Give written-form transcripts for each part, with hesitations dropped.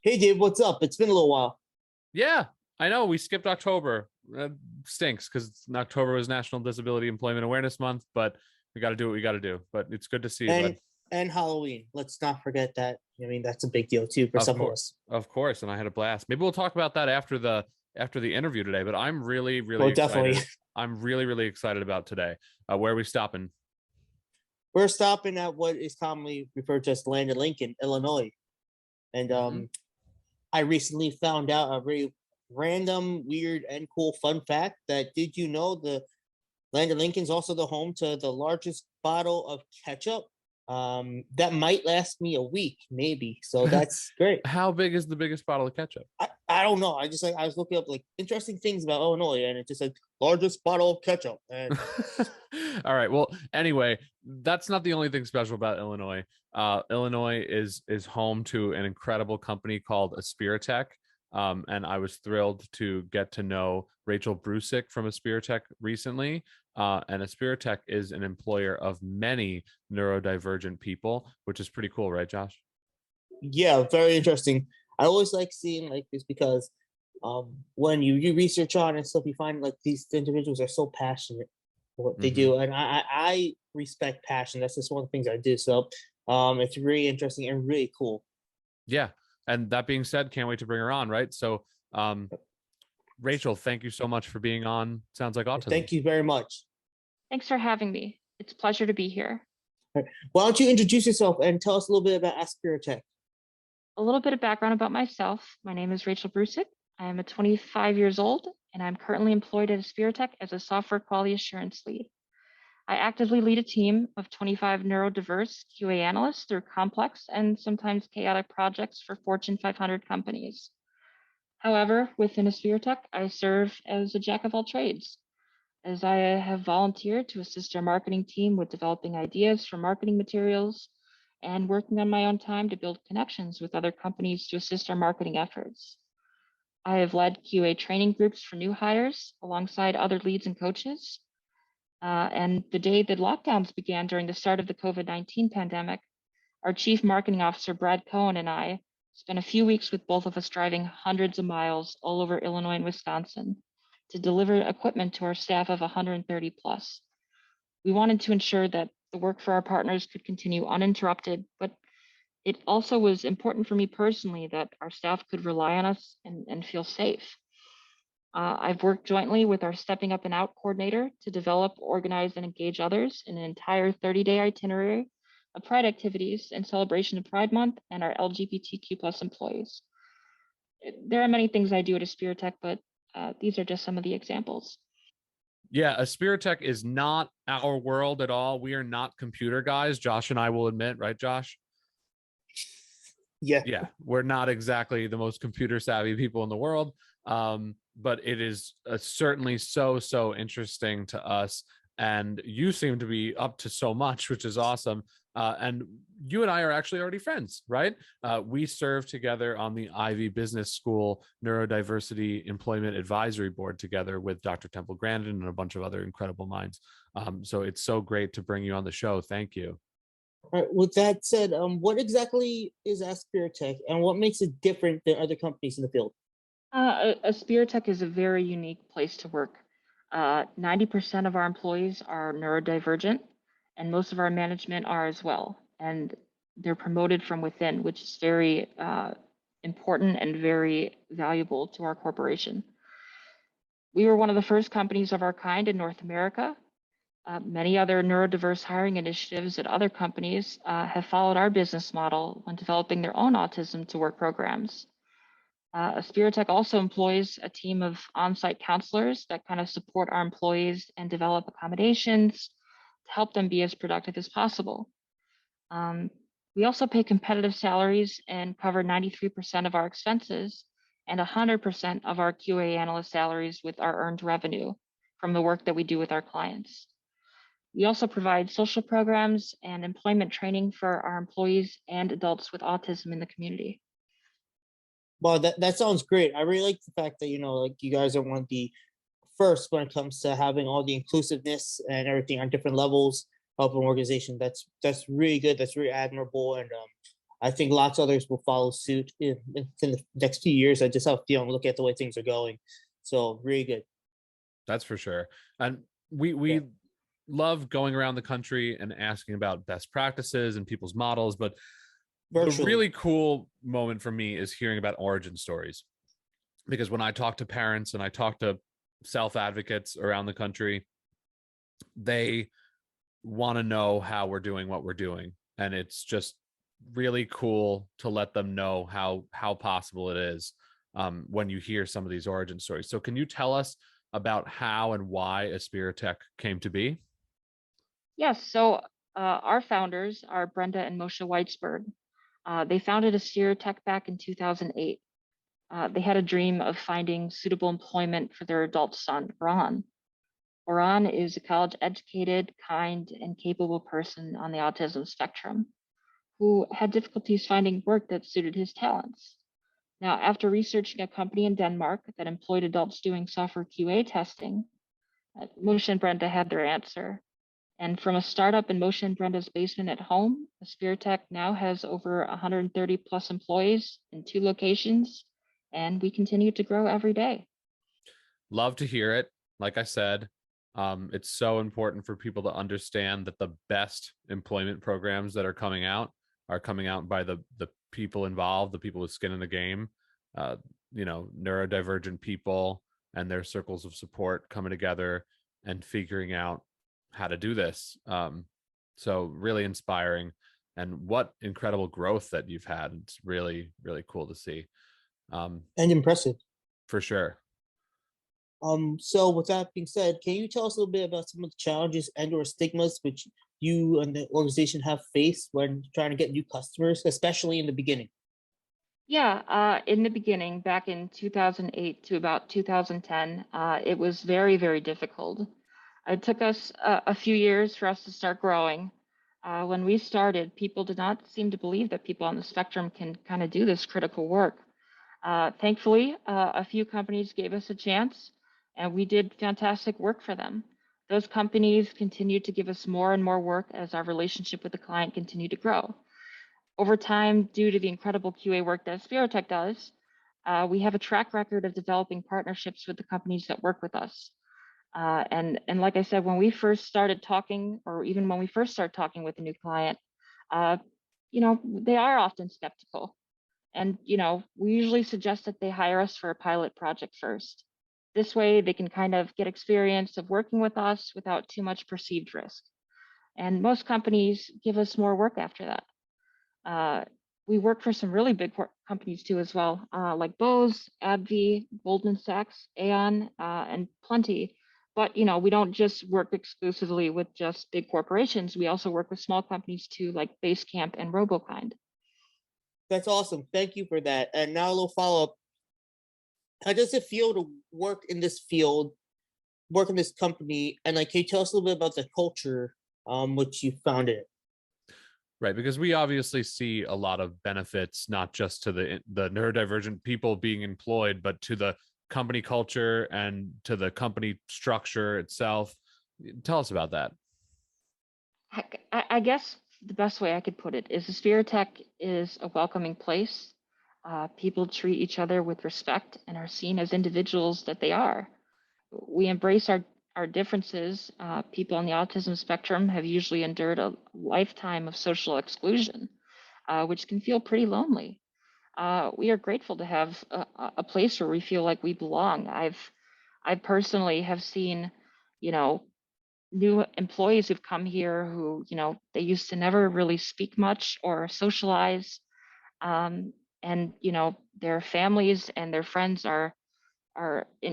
Hey, Dave, what's up? It's been a little while. Yeah, I know. We skipped October. Stinks because October was National Disability Employment Awareness Month, but we got to do what we got to do. But it's good to see you, bud. And Halloween. Let's not forget that. I mean, that's a big deal too for some of us. Of course, and I had a blast. Maybe we'll talk about that after the interview today. But I'm really, really Well, excited. definitely. I'm really, really excited about today. Where are we stopping? We're stopping at what is commonly referred to as Land of Lincoln, Illinois. And I recently found out a very random, weird, and cool fun fact that did you know the Land of Lincoln is also the home to the largest bottle of ketchup? That might last me a week, maybe. So that's great. How big is the biggest bottle of ketchup? I don't know. I was looking up like interesting things about Illinois, and it just said largest bottle of ketchup. And all right. Well, anyway, that's not the only thing special about Illinois. Illinois is home to an incredible company called Aspiritech. And I was thrilled to get to know Rachael Brusic from Aspiritech recently. And Aspiritech is an employer of many neurodivergent people, which is pretty cool, right, Josh? yeah, very interesting. I always like seeing like this because when you research on and stuff, you find like these individuals are so passionate for what they do, and I respect passion. That's just one of the things I do. So it's really interesting and really cool. Yeah. And that being said, can't wait to bring her on, right? So Rachael, thank you so much for being on Sounds Like Autism. Thank you very much. Thanks for having me. It's a pleasure to be here. Why don't you introduce yourself and tell us a little bit about Aspiritech? A little bit of background about myself. My name is Rachael Brusic. I am 25 years old, and I'm currently employed at Aspiritech as a software quality assurance lead. I actively lead a team of 25 neurodiverse QA analysts through complex and sometimes chaotic projects for Fortune 500 companies. However, within Aspiritech, I serve as a jack of all trades, as I have volunteered to assist our marketing team with developing ideas for marketing materials and working on my own time to build connections with other companies to assist our marketing efforts. I have led QA training groups for new hires alongside other leads and coaches. And the day that lockdowns began during the start of the COVID-19 pandemic, our Chief Marketing Officer, Brad Cohen, and I spent a few weeks with both of us driving hundreds of miles all over Illinois and Wisconsin to deliver equipment to our staff of 130 plus. We wanted to ensure that the work for our partners could continue uninterrupted, but it also was important for me personally that our staff could rely on us and feel safe. I've worked jointly with our Stepping Up and Out coordinator to develop, organize, and engage others in an entire 30-day itinerary of Pride activities in celebration of Pride Month and our LGBTQ plus employees. There are many things I do at Aspiritech, but these are just some of the examples. Yeah, Aspiritech is not our world at all. We are not computer guys. Josh and I will admit, right, Josh? Yeah, we're not exactly the most computer savvy people in the world. But it is certainly so interesting to us. And you seem to be up to so much, which is awesome. And you and I are actually already friends, right? We serve together on the Ivy Business School Neurodiversity Employment Advisory Board together with Dr. Temple Grandin and a bunch of other incredible minds. So it's so great to bring you on the show. Thank you. All right, with that said, what exactly is Aspiritech and what makes it different than other companies in the field? Aspiritech is a very unique place to work. 90% of our employees are neurodivergent, and most of our management are as well. And they're promoted from within, which is very important and very valuable to our corporation. We were one of the first companies of our kind in North America. Many other neurodiverse hiring initiatives at other companies have followed our business model when developing their own autism to work programs. Aspiritech also employs a team of on-site counselors that kind of support our employees and develop accommodations to help them be as productive as possible. We also pay competitive salaries and cover 93% of our expenses and 100% of our QA analyst salaries with our earned revenue from the work that we do with our clients. We also provide social programs and employment training for our employees and adults with autism in the community. Well, that sounds great. I really like the fact that, like you guys are one of the first when it comes to having all the inclusiveness and everything on different levels of an organization. That's really good. That's really admirable. And I think lots of others will follow suit in the next few years. I just have a feeling, look at the way things are going. So really good. That's for sure. And we love going around the country and asking about best practices and people's models, but the really cool moment for me is hearing about origin stories. Because when I talk to parents and I talk to self advocates around the country, they want to know how we're doing what we're doing. And it's just really cool to let them know how possible it is when you hear some of these origin stories. So can you tell us about how and why Aspiritech came to be? Yes. So our founders are Brenda and Moshe Weitzberg. They founded Aspiritech back in 2008. They had a dream of finding suitable employment for their adult son, Ron. Oran is a college-educated, kind, and capable person on the autism spectrum who had difficulties finding work that suited his talents. Now, after researching a company in Denmark that employed adults doing software QA testing, Moshe and Brenda had their answer. And from a startup in Moshe and Brenda's basement at home, Aspiritech now has over 130 plus employees in 2 locations, and we continue to grow every day. Love to hear it. Like I said, it's so important for people to understand that the best employment programs that are coming out by the people involved, the people with skin in the game, neurodivergent people and their circles of support coming together and figuring out how to do this. So really inspiring, and what incredible growth that you've had. It's really, really cool to see. And impressive. For sure. So with that being said, can you tell us a little bit about some of the challenges and or stigmas which you and the organization have faced when trying to get new customers, especially in the beginning? Yeah, in the beginning, back in 2008 to about 2010, it was very, very difficult. It took us a few years for us to start growing. When we started, people did not seem to believe that people on the spectrum can kind of do this critical work. Thankfully, a few companies gave us a chance, and we did fantastic work for them. Those companies continued to give us more and more work as our relationship with the client continued to grow. Over time, due to the incredible QA work that Aspiritech does, we have a track record of developing partnerships with the companies that work with us. And like I said, when we first started talking, or even when we first start talking with a new client, they are often skeptical. And, we usually suggest that they hire us for a pilot project first. This way, they can kind of get experience of working with us without too much perceived risk. And most companies give us more work after that. We work for some really big companies too as well, like Bose, AbbVie, Goldman Sachs, Aon, and plenty. But, we don't just work exclusively with just big corporations. We also work with small companies too, like Basecamp and RoboKind. That's awesome. Thank you for that. And now a little follow-up. How does it feel to work in this field, work in this company? And can you tell us a little bit about the culture which you founded it? Right, because we obviously see a lot of benefits, not just to the neurodivergent people being employed, but to the company culture and to the company structure itself. Tell us about that. I guess the best way I could put it is Aspiritech is a welcoming place. People treat each other with respect and are seen as individuals that they are. We embrace our differences. People on the autism spectrum have usually endured a lifetime of social exclusion, which can feel pretty lonely. We are grateful to have a place where we feel like we belong. I personally have seen, new employees who've come here who, they used to never really speak much or socialize. And, their families and their friends are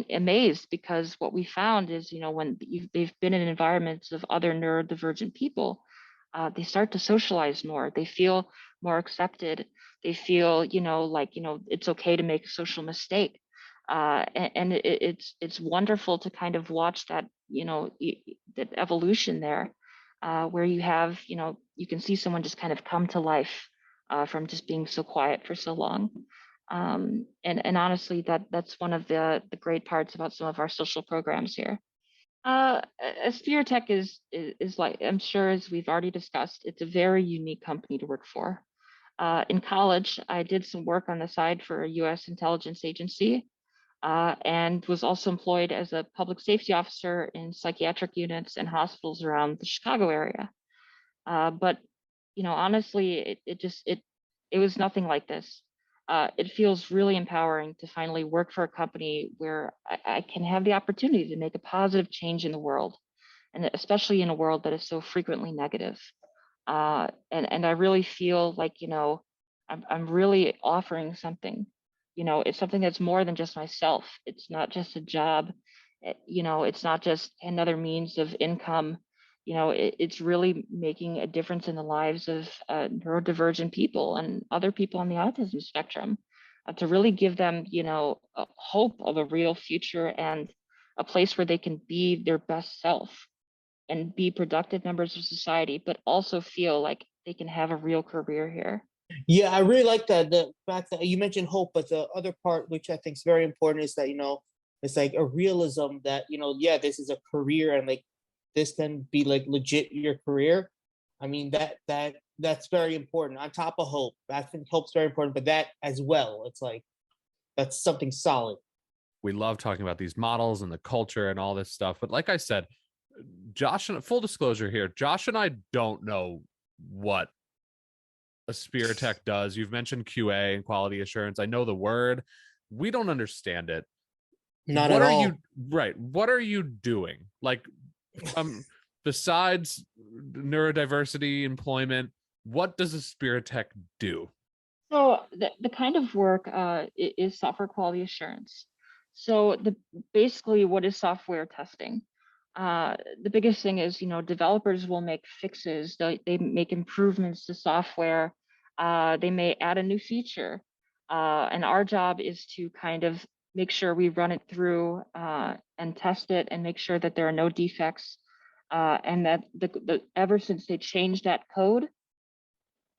amazed, because what we found is, when they've been in environments of other neurodivergent people, they start to socialize more. They feel more accepted. They feel, it's okay to make a social mistake. And it's wonderful to kind of watch that, that evolution there, where you have, you can see someone just kind of come to life from just being so quiet for so long. And honestly, that's one of the great parts about some of our social programs here. Aspiritech is like, I'm sure, as we've already discussed, it's a very unique company to work for. In college, I did some work on the side for a U.S. intelligence agency, and was also employed as a public safety officer in psychiatric units and hospitals around the Chicago area. But honestly, it was nothing like this. It feels really empowering to finally work for a company where I can have the opportunity to make a positive change in the world, and especially in a world that is so frequently negative. And I really feel like I'm really offering something. It's something that's more than just myself. It's not just a job. It's not just another means of income. It's really making a difference in the lives of neurodivergent people and other people on the autism spectrum, to really give them, a hope of a real future and a place where they can be their best self and be productive members of society, but also feel like they can have a real career here. Yeah, I really like that. The fact that you mentioned hope, but the other part, which I think is very important, is that, it's like a realism that, yeah, this is a career, and like this can be like legit your career. I mean, that's very important. On top of hope, I think hope's very important, but that as well, it's like that's something solid. We love talking about these models and the culture and all this stuff. But like I said, Josh, and full disclosure here, Josh and I don't know what Aspiritech does. You've mentioned QA and quality assurance. I know the word. We don't understand it. Not what at are all. you right? What are you doing? Like, besides neurodiversity employment, what does Aspiritech do? So the kind of work is software quality assurance. So basically, what is software testing? The biggest thing is, developers will make fixes. They make improvements to software. They may add a new feature, and our job is to kind of make sure we run it through and test it and make sure that there are no defects, and that ever since they changed that code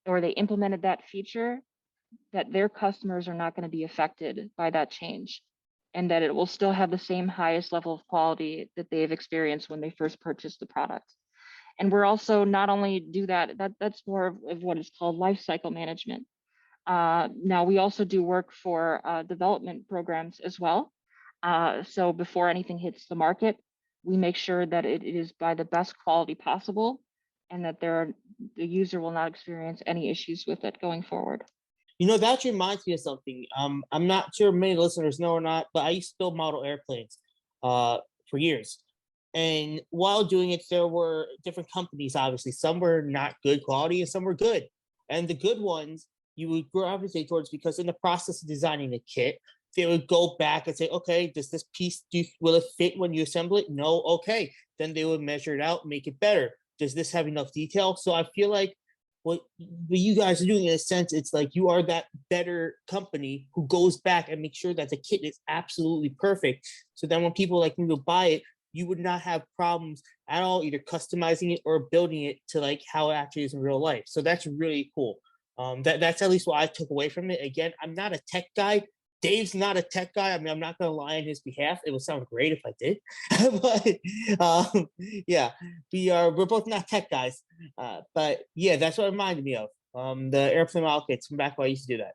or they implemented that feature, that their customers are not going to be affected by that change, and that it will still have the same highest level of quality that they've experienced when they first purchased the product. And we're also not only do that's more of what is called life cycle management. Now we also do work for development programs as well. So before anything hits the market, we make sure that it is by the best quality possible, and that the user will not experience any issues with it going forward. That reminds me of something. I'm not sure many listeners know or not, but I used to build model airplanes for years. And while doing it, there were different companies, obviously. Some were not good quality and some were good. And the good ones you would gravitate towards, because in the process of designing the kit, they would go back and say, okay, does this piece, will it fit when you assemble it? No, okay. Then they would measure it out, make it better. Does this have enough detail? So I feel like what you guys are doing, in a sense, it's like you are that better company who goes back and makes sure that the kit is absolutely perfect. So then when people like me will buy it, you would not have problems at all, either customizing it or building it to like how it actually is in real life. So that's really cool. That's at least what I took away from it. Again, I'm not a tech guy. Dave's not a tech guy. I mean, I'm not going to lie on his behalf. It would sound great if I did, but yeah, we're both not tech guys. But yeah, that's what it reminded me of. The airplane model kits from back when I used to do that.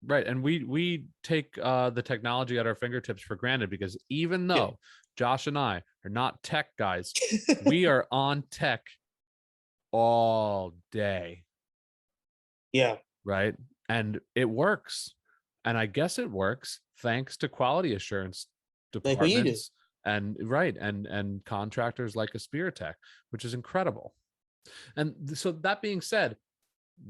Right, and we take the technology at our fingertips for granted, because even though Josh and I are not tech guys, we are on tech all day. Yeah. Right, and it works. And I guess it works thanks to quality assurance departments and contractors like Aspiritech, which is incredible. And so that being said,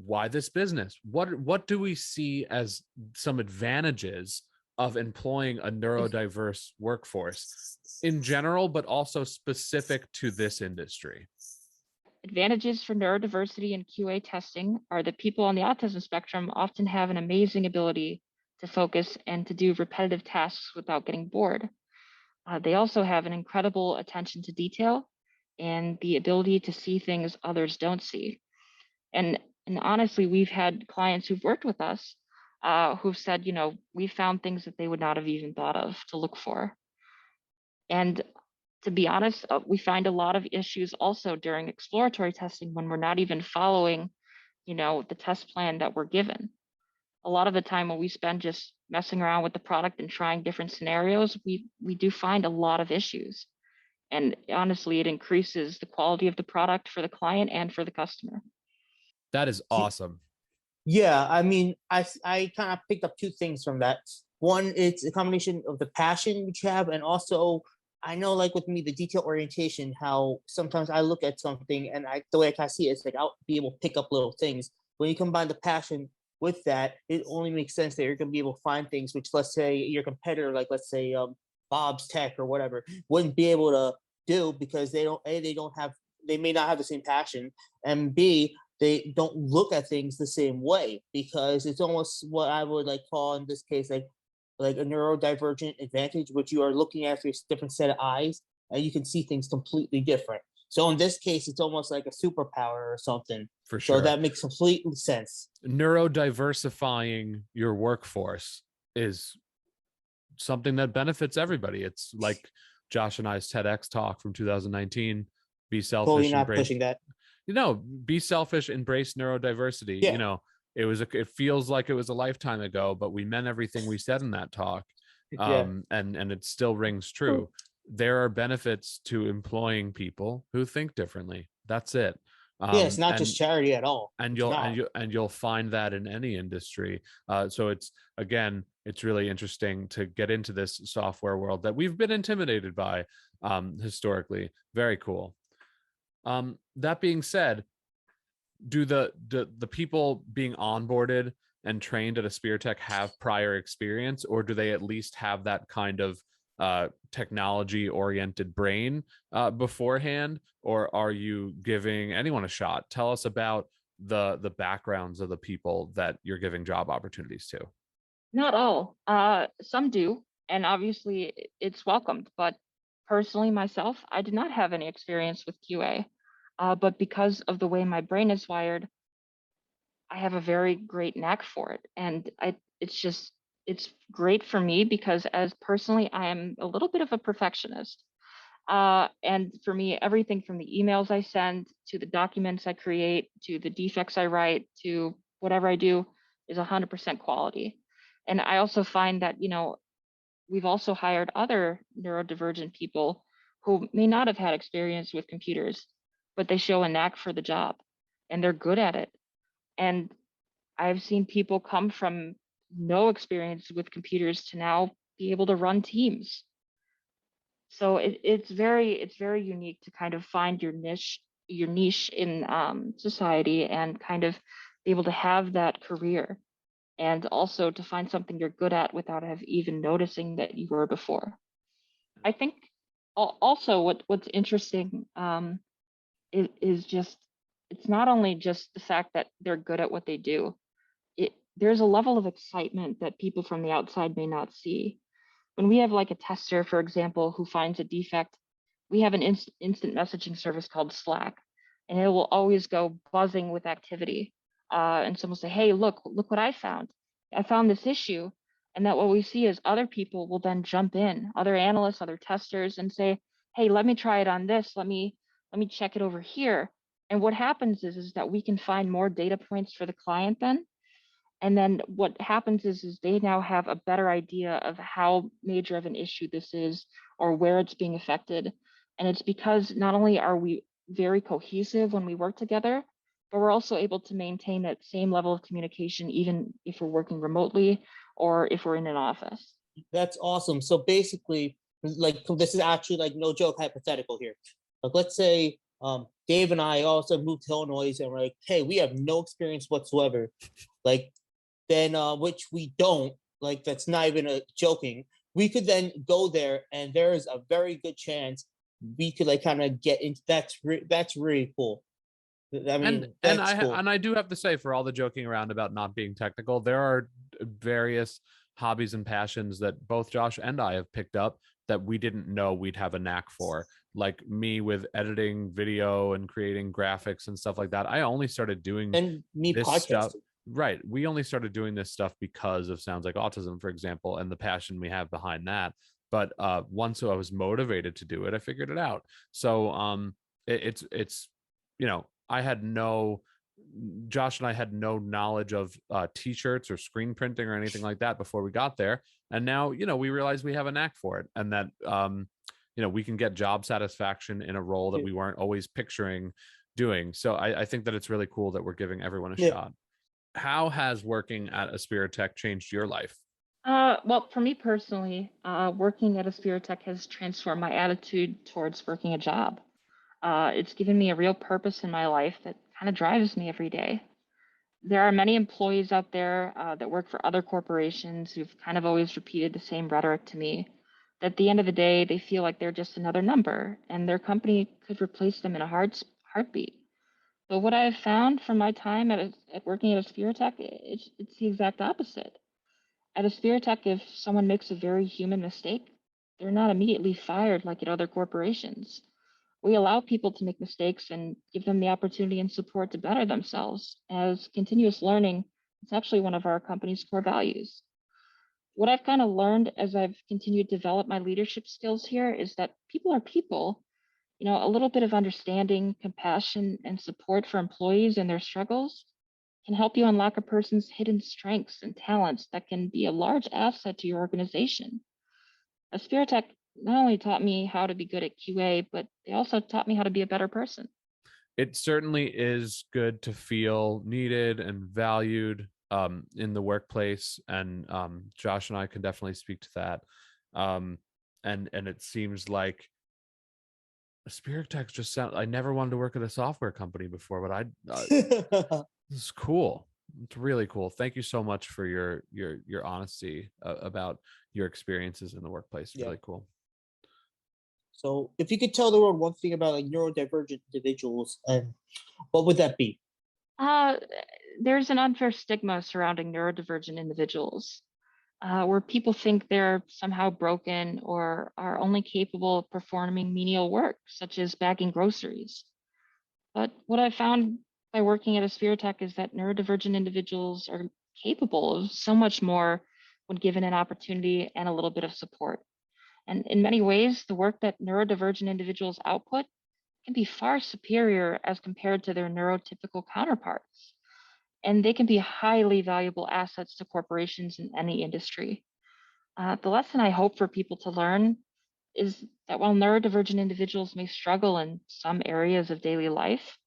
why this business? What do we see as some advantages of employing a neurodiverse workforce in general, but also specific to this industry? Advantages for neurodiversity and QA testing are that people on the autism spectrum often have an amazing ability to focus and to do repetitive tasks without getting bored. They also have an incredible attention to detail and the ability to see things others don't see. And honestly, we've had clients who've worked with us who've said, we found things that they would not have even thought of to look for. And to be honest, we find a lot of issues also during exploratory testing when we're not even following the test plan that we're given. A lot of the time when we spend just messing around with the product and trying different scenarios, we do find a lot of issues. And honestly, it increases the quality of the product for the client and for the customer. That is awesome. Yeah, I mean, I kind of picked up two things from that. One, it's a combination of the passion which you have, and also I know, like with me, the detail orientation. How sometimes I look at something and the way I kind of see it is like I'll be able to pick up little things. When you combine the passion with that, it only makes sense that you're going to be able to find things which, let's say, your competitor, like let's say Bob's Tech or whatever, wouldn't be able to do because they may not have the same passion, and B, they don't look at things the same way, because it's almost what I would like call in this case like a neurodivergent advantage, which you are looking at through a different set of eyes and you can see things completely different. So in this case, it's almost like a superpower or something. For sure. So that makes complete sense. Neurodiversifying your workforce is something that benefits everybody. It's like Josh and I's TEDx talk from 2019. Be selfish. Totally not pushing that. Be selfish, embrace neurodiversity. Yeah. It feels like it was a lifetime ago, but we meant everything we said in that talk. And it still rings true. There are benefits to employing people who think differently. That's it. It's not just charity at all. And you'll find that in any industry. So it's really interesting to get into this software world that we've been intimidated by historically. Very cool. That being said, do the people being onboarded and trained at Aspiritech have prior experience, or do they at least have that kind of technology oriented brain beforehand, or are you giving anyone a shot? Tell us about the backgrounds of the people that you're giving job opportunities to. Not all. Some do, and obviously it's welcomed, but personally myself, I did not have any experience with QA. But because of the way my brain is wired, I have a very great knack for it. And it's great for me because as personally, I am a little bit of a perfectionist. And for me, everything from the emails I send to the documents I create, to the defects I write, to whatever I do is 100% quality. And I also find that, we've also hired other neurodivergent people who may not have had experience with computers, but they show a knack for the job and they're good at it. And I've seen people come from no experience with computers to now be able to run teams. So it's very unique to kind of find your niche in society and kind of be able to have that career, and also to find something you're good at without even noticing that you were before. I think also what's interesting is just, it's not only just the fact that they're good at what they do. There's a level of excitement that people from the outside may not see. When we have like a tester, for example, who finds a defect, we have an instant messaging service called Slack, and it will always go buzzing with activity. And someone will say, hey, look what I found. I found this issue. And that what we see is other people will then jump in, other analysts, other testers, and say, hey, let me try it on this. Let me check it over here. And what happens is that we can find more data points for the client then. And then what happens is they now have a better idea of how major of an issue this is or where it's being affected. And it's because not only are we very cohesive when we work together, but we're also able to maintain that same level of communication, even if we're working remotely or if we're in an office. That's awesome. So basically, like, this is actually like no joke hypothetical here. Like, let's say Dave and I also moved to Illinois and we're like, hey, we have no experience whatsoever. Like, then which we don't, like, that's not even a joking. We could then go there and there is a very good chance we could like kind of get into that's really cool. I mean, cool. And I do have to say, for all the joking around about not being technical, there are various hobbies and passions that both Josh and I have picked up that we didn't know we'd have a knack for. Like me with editing video and creating graphics and stuff like that. I only started doing this stuff. Right. We only started doing this stuff because of Sounds Like Autism, for example, and the passion we have behind that. But once I was motivated to do it, I figured it out. So it's I had no Josh and I had no knowledge of t-shirts or screen printing or anything like that before we got there. And now, we realize we have a knack for it, and that, we can get job satisfaction in a role that we weren't always picturing doing. So I think that it's really cool that we're giving everyone a shot. How has working at Aspiritech changed your life? Well, for me personally, working at Aspiritech has transformed my attitude towards working a job. It's given me a real purpose in my life that kind of drives me every day. There are many employees out there that work for other corporations who've kind of always repeated the same rhetoric to me. That at the end of the day, they feel like they're just another number, and their company could replace them in a heartbeat. But what I've found from my time at working at Aspiritech, it's the exact opposite. At Aspiritech, if someone makes a very human mistake, they're not immediately fired like at other corporations. We allow people to make mistakes and give them the opportunity and support to better themselves, as continuous learning is actually one of our company's core values. What I've kind of learned as I've continued to develop my leadership skills here is that people are people. A little bit of understanding, compassion, and support for employees and their struggles can help you unlock a person's hidden strengths and talents that can be a large asset to your organization. Aspiritech not only taught me how to be good at QA, but they also taught me how to be a better person. It certainly is good to feel needed and valued in the workplace, and Josh and I can definitely speak to that. And it seems like Aspiritech just sound. I never wanted to work at a software company before, but this is cool. It's really cool. Thank you so much for your honesty about your experiences in the workplace. Really cool. So if you could tell the world one thing about like neurodivergent individuals, and what would that be? There's an unfair stigma surrounding neurodivergent individuals, where people think they're somehow broken or are only capable of performing menial work, such as bagging groceries. But what I found by working at Aspiritech is that neurodivergent individuals are capable of so much more when given an opportunity and a little bit of support. And in many ways, the work that neurodivergent individuals output can be far superior as compared to their neurotypical counterparts. And they can be highly valuable assets to corporations in any industry. The lesson I hope for people to learn is that while neurodivergent individuals may struggle in some areas of daily life,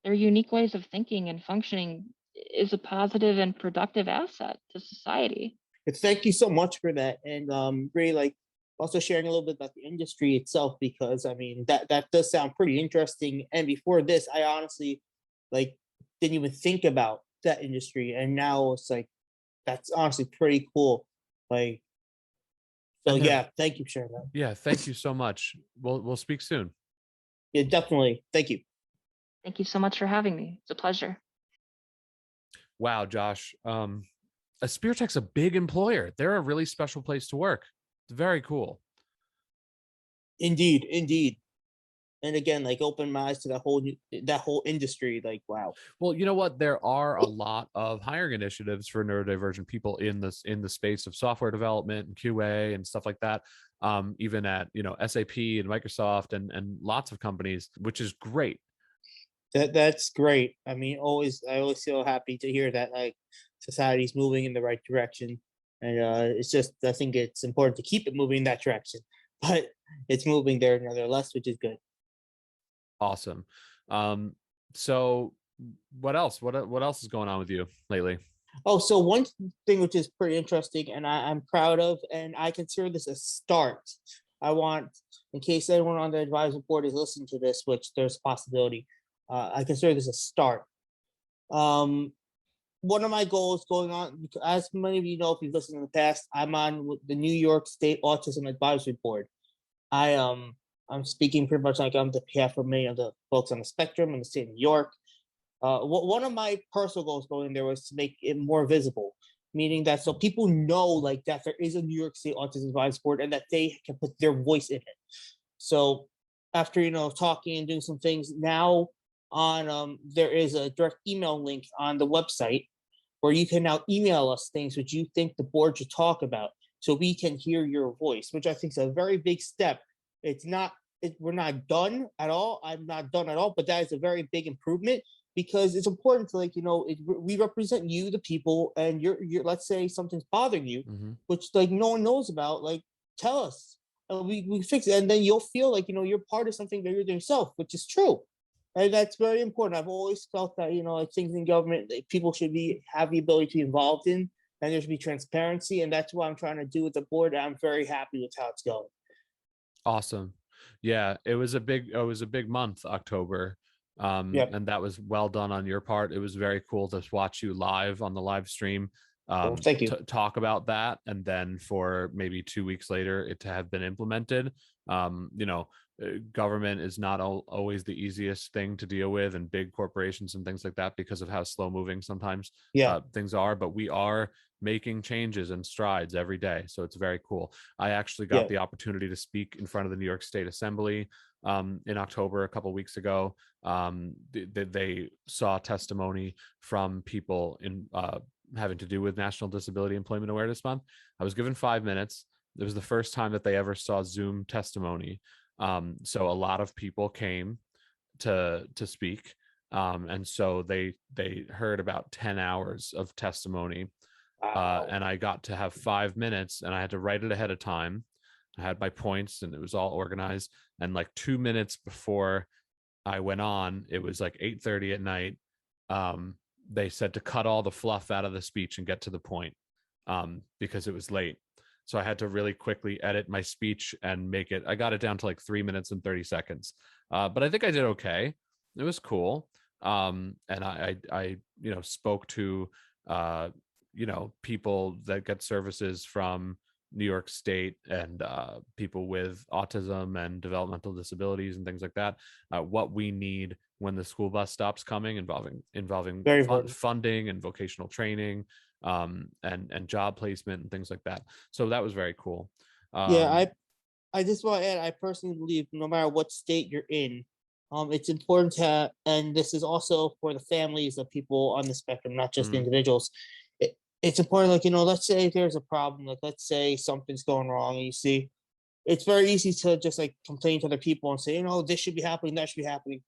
their unique ways of thinking and functioning is a positive and productive asset to society. Thank you so much for that, and really like also sharing a little bit about the industry itself, because I mean that does sound pretty interesting. And before this, I honestly like didn't even think about that industry, and now it's like that's honestly pretty cool. Like, so yeah, thank you for sharing that. Yeah, thank you so much. We'll speak soon. Yeah, definitely. Thank you. Thank you so much for having me. It's a pleasure. Wow, Josh. Aspiritech's a big employer. They're a really special place to work. It's very cool. Indeed. And again, like open my eyes to that whole industry. Like, wow. Well, you know what? There are a lot of hiring initiatives for neurodivergent people in the space of software development and QA and stuff like that. Even at SAP and Microsoft and lots of companies, which is great. That's great. I mean, I always feel happy to hear that like society's moving in the right direction, and it's just I think it's important to keep it moving in that direction, but it's moving there nevertheless, which is good. Awesome. So what else? What else is going on with you lately? Oh, so one thing which is pretty interesting, and I'm proud of, and I consider this a start. I want, in case anyone on the advisory board is listening to this, which there's a possibility. I consider this a start. One of my goals going on, as many of you know, if you've listened in the past, I'm on the New York State Autism Advisory Board. I'm speaking pretty much like on behalf of many of the folks on the spectrum in the state of New York. One of my personal goals going there was to make it more visible, meaning that so people know like that there is a New York State Autism Advisory Board and that they can put their voice in it. So after talking and doing some things now, on there is a direct email link on the website where you can now email us things which you think the board should talk about, so we can hear your voice, which I think is a very big step. We're not done at all. I'm not done at all, but that is a very big improvement because it's important to, like, we represent you, the people, and you're let's say something's bothering you, which like no one knows about, like tell us, and we fix it, and then you'll feel like you're part of something bigger than yourself, which is true. And that's very important. I've always felt that, like things in government, that people should have the ability to be involved in, and there should be transparency. And that's what I'm trying to do with the board. I'm very happy with how it's going. Awesome. Yeah, it was a big month, October. And that was well done on your part. It was very cool to watch you live on the live stream. Well, thank you. Talk about that, and then for maybe 2 weeks later it to have been implemented. Government is not always the easiest thing to deal with, and big corporations and things like that, because of how slow moving sometimes things are, but we are making changes and strides every day. So it's very cool. I actually got the opportunity to speak in front of the New York State Assembly in October, a couple of weeks ago. They saw testimony from people in having to do with National Disability Employment Awareness Month. I was given 5 minutes. It was the first time that they ever saw Zoom testimony. So a lot of people came to speak. And so they heard about 10 hours of testimony. And I got to have 5 minutes, and I had to write it ahead of time. I had my points, and it was all organized. And like 2 minutes before I went on, it was like 8:30 at night. They said to cut all the fluff out of the speech and get to the point, because it was late. So I had to really quickly edit my speech and I got it down to like 3 minutes and 30 seconds. But I think I did okay. It was cool. And I spoke to, people that get services from New York State, and people with autism and developmental disabilities and things like that, what we need when the school bus stops coming, involving funding and vocational training, and job placement and things like that. So that was very cool. I just want to add, I personally believe no matter what state you're in, it's important to, and this is also for the families of people on the spectrum, not just individuals. It's important, like, let's say there's a problem, like let's say something's going wrong, and you see, it's very easy to just like complain to other people and say, this should be happening, that should be happening.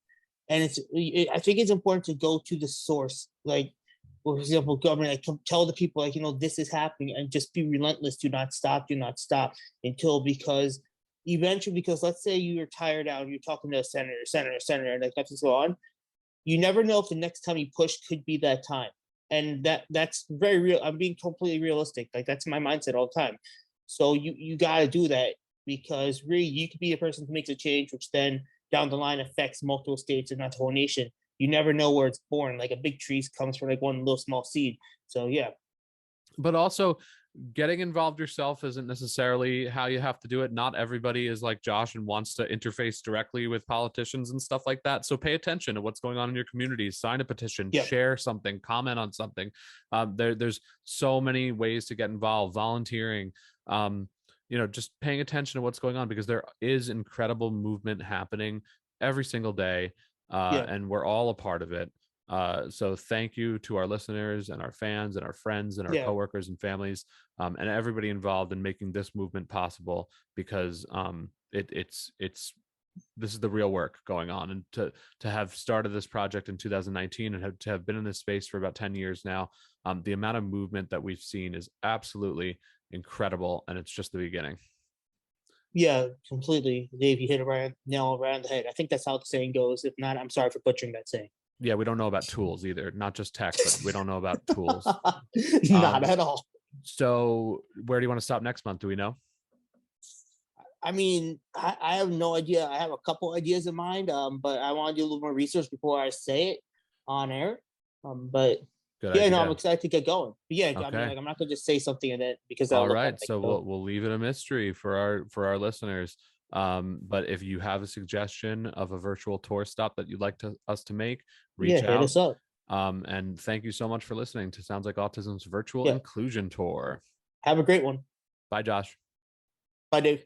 And I think it's important to go to the source, like, for example, government, like tell the people, like, this is happening, and just be relentless. Do not stop until, because let's say you're tired out and you're talking to a senator, and like nothing's going on. You never know if the next time you push could be that time. And that's very real. I'm being completely realistic. Like, that's my mindset all the time. So you got to do that, because really you could be a person who makes a change, which then down the line affects multiple states and not the whole nation. You never know where it's born. Like, a big tree comes from like one little small seed. So yeah. But also, getting involved yourself isn't necessarily how you have to do it. Not everybody is like Josh and wants to interface directly with politicians and stuff like that. So pay attention to what's going on in your communities, sign a petition, share something, comment on something. There's so many ways to get involved, volunteering, just paying attention to what's going on, because there is incredible movement happening every single day. And we're all a part of it. So thank you to our listeners and our fans and our friends and our coworkers and families, and everybody involved in making this movement possible, because this is the real work going on. And to have started this project in 2019 and to have been in this space for about 10 years now, the amount of movement that we've seen is absolutely incredible, and it's just the beginning. Yeah, completely. Dave, you hit a nail around the head. I think that's how the saying goes. If not, I'm sorry for butchering that saying. Yeah, we don't know about tools either. Not just tech, but we don't know about tools. Not at all. So where do you want to stop next month? Do we know? I mean, I have no idea. I have a couple ideas in mind, but I want to do a little more research before I say it on air. But good idea. I'm excited to get going. But yeah, okay. I mean, like, I'm not gonna just say something in it, because all right. So we'll leave it a mystery for our listeners. But if you have a suggestion of a virtual tour stop that you'd like us to make, reach out. Hit us up. And thank you so much for listening to Sounds Like Autism's virtual inclusion tour. Have a great one. Bye, Josh. Bye, Dave.